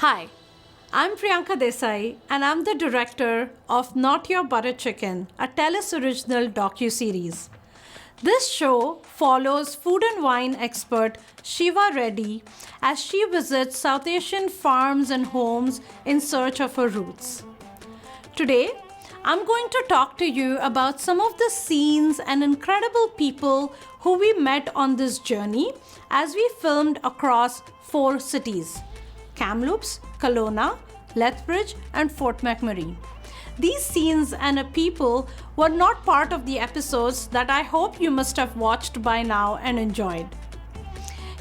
Hi, I'm Priyanka Desai and I'm the director of Not Your Butter Chicken, a TELUS original docu-series. This show follows food and wine expert Shiva Reddy as she visits South Asian farms and homes in search of her roots. Today, I'm going to talk to you about some of the scenes and incredible people who we met on this journey as we filmed across 4 cities: Kamloops, Kelowna, Lethbridge, and Fort McMurray. These scenes and people were not part of the episodes that I hope you must have watched by now and enjoyed.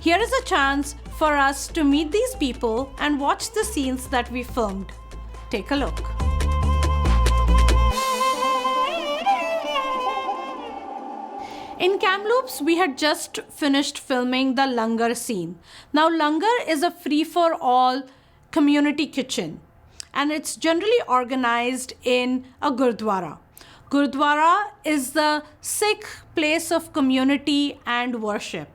Here is a chance for us to meet these people and watch the scenes that we filmed. Take a look. In Kamloops, we had just finished filming the langar scene. Now, langar is a free-for-all community kitchen, and it's generally organized in a gurdwara. Gurdwara is the Sikh place of community and worship.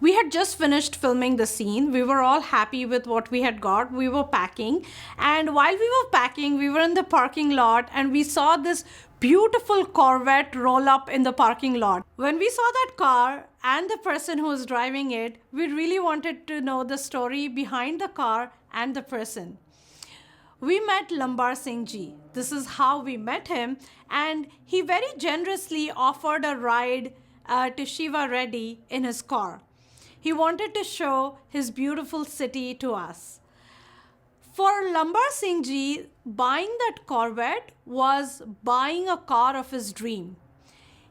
We had just finished filming the scene. We were all happy with what we had got. We were packing. And while we were packing, we were in the parking lot and we saw this beautiful Corvette roll up in the parking lot. When we saw that car and the person who was driving it, we really wanted to know the story behind the car and the person. We met Lambar Singh Ji. This is how we met him. And he very generously offered a ride to Shiva Reddy in his car. He wanted to show his beautiful city to us. For Lambar Singh Ji, buying that Corvette was buying a car of his dream.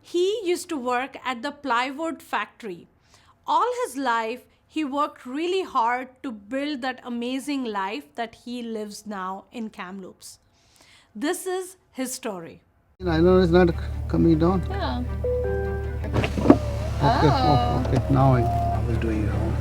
He used to work at the plywood factory. All his life, he worked really hard to build that amazing life that he lives now in Kamloops. This is his story. I know it's not coming down. Yeah. Okay, oh, okay. Now I was doing it wrong.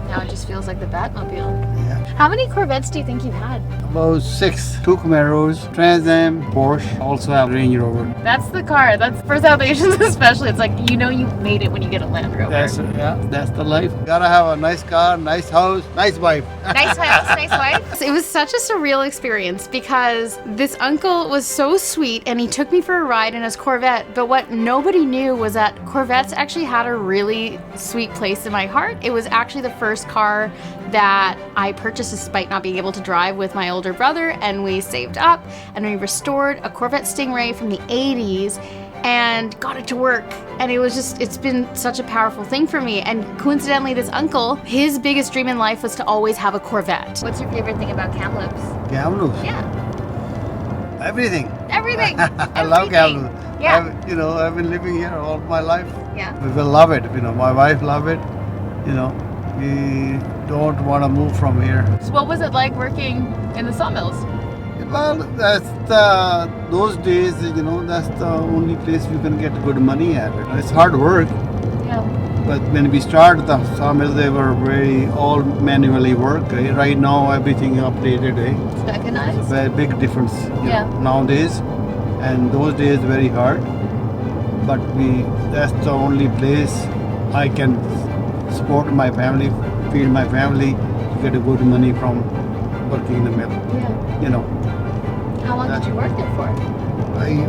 Now it just feels like the Batmobile. Yeah. How many Corvettes do you think you've had? About 6. 2 Camaros, Trans Am, Porsche, also have Range Rover. That's the car. That's for South Asians especially. It's like you know you made it when you get a Land Rover. That's the life. Gotta have a nice car, nice house, nice wife. Nice house, nice wife. It was such a surreal experience because this uncle was so sweet and he took me for a ride in his Corvette. But what nobody knew was that Corvettes actually had a really sweet place in my heart. It was actually the first car that I purchased despite not being able to drive with my older brother, and we saved up and we restored a Corvette Stingray from the 80s and got it to work. And it's been such a powerful thing for me. And coincidentally, this uncle, his biggest dream in life was to always have a Corvette. What's your favorite thing about Kamloops? Kamloops. Yeah. Everything. Everything. I love Kamloops. Yeah. I've been living here all my life. Yeah. We will love it. My wife love it. We don't want to move from here. So what was it like working in the sawmills? Well, those days, that's the only place you can get good money at it. It's hard work, Yeah. but when we started the sawmill, they were all manually work. Right now, everything updated. It's mechanized? Very big difference nowadays, and those days very hard. But that's the only place I can support my family, feed my family, get a good money from working in the mill. Yeah. How long did you work there for?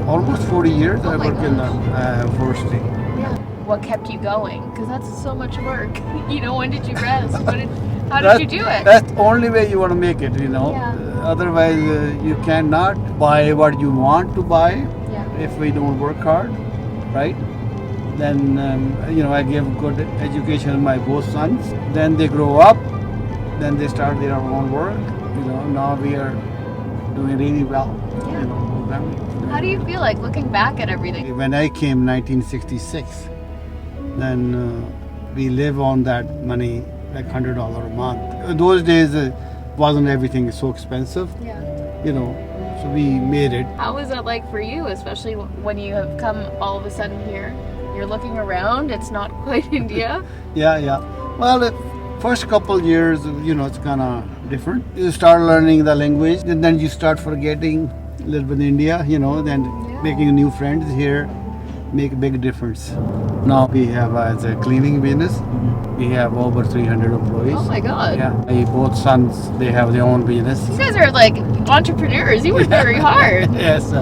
Almost 40 years I my work in the forestry. Yeah. What kept you going? Because that's so much work. When did you rest? How did you do it? That's the only way you want to make it, Yeah. Otherwise, you cannot buy what you want to buy Yeah. if we don't work hard, right? Then, I give good education to my both sons. Then they grow up. Then they start their own work. Now we are doing really well. Yeah. Family. How do you feel like looking back at everything? When I came 1966, then we live on that money, like $100 a month. Those days wasn't everything so expensive, Yeah. So we made it. How was that like for you, especially when you have come all of a sudden here? You're looking around, it's not quite India. Yeah. Well, the first couple years, it's kind of different. You start learning the language, and then you start forgetting a little bit India, then making new friends here. make a big difference. Now we have as a cleaning business. We have over 300 employees. Oh my God. Yeah, both sons, they have their own business. You guys are like entrepreneurs. You work very hard. Yes,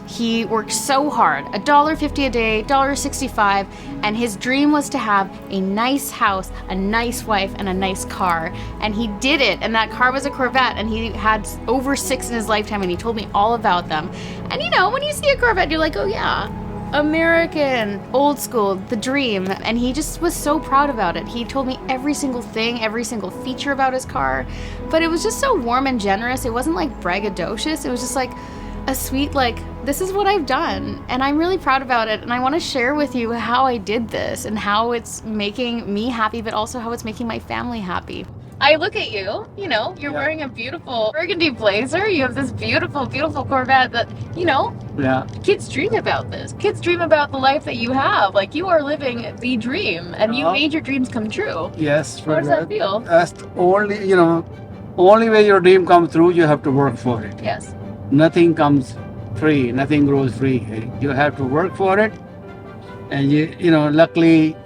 He worked so hard, $1.50 a day, $1.65, and his dream was to have a nice house, a nice wife, and a nice car. And he did it, and that car was a Corvette, and he had over 6 in his lifetime, and he told me all about them. And you know, when you see a Corvette, you're like, oh yeah, American, old school, the dream. And he just was so proud about it. He told me every single thing, every single feature about his car, but it was just so warm and generous. It wasn't like braggadocious. It was just like a sweet, like, this is what I've done, and I'm really proud about it, and I want to share with you how I did this and how it's making me happy, but also how it's making my family happy. I look at you, you know, you're wearing a beautiful burgundy blazer, you have this beautiful, beautiful Corvette that, you know, kids dream about this. Kids dream about the life that you have. Like, you are living the dream, and you made your dreams come true. Yes. How does that feel? That's the only, you know, only way your dream comes through, you have to work for it. Yes. Nothing comes free, nothing grows free. You have to work for it, and you know, luckily,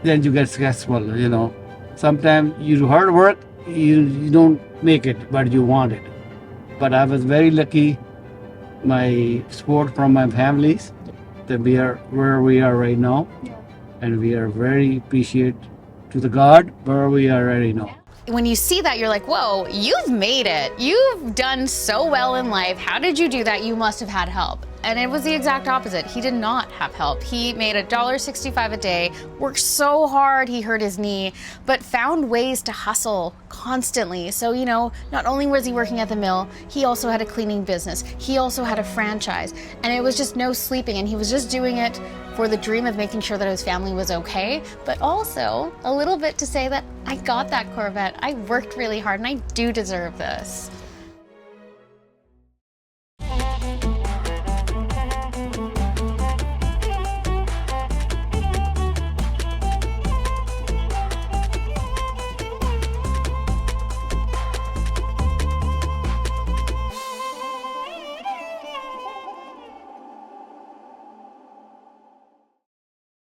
then you get successful, you know. Sometimes you do hard work, you don't make it, but you want it. But I was very lucky, my support from my families, that we are where we are right now. And we are very appreciative to the God where we are right now. When you see that, you're like, whoa, you've made it. You've done so well in life. How did you do that? You must have had help. And it was the exact opposite. He did not have help. He made $1.65 a day, worked so hard he hurt his knee, but found ways to hustle constantly. So, you know, not only was he working at the mill, he also had a cleaning business. He also had a franchise. And it was just no sleeping. And he was just doing it for the dream of making sure that his family was okay, but also a little bit to say that I got that Corvette. I worked really hard and I do deserve this.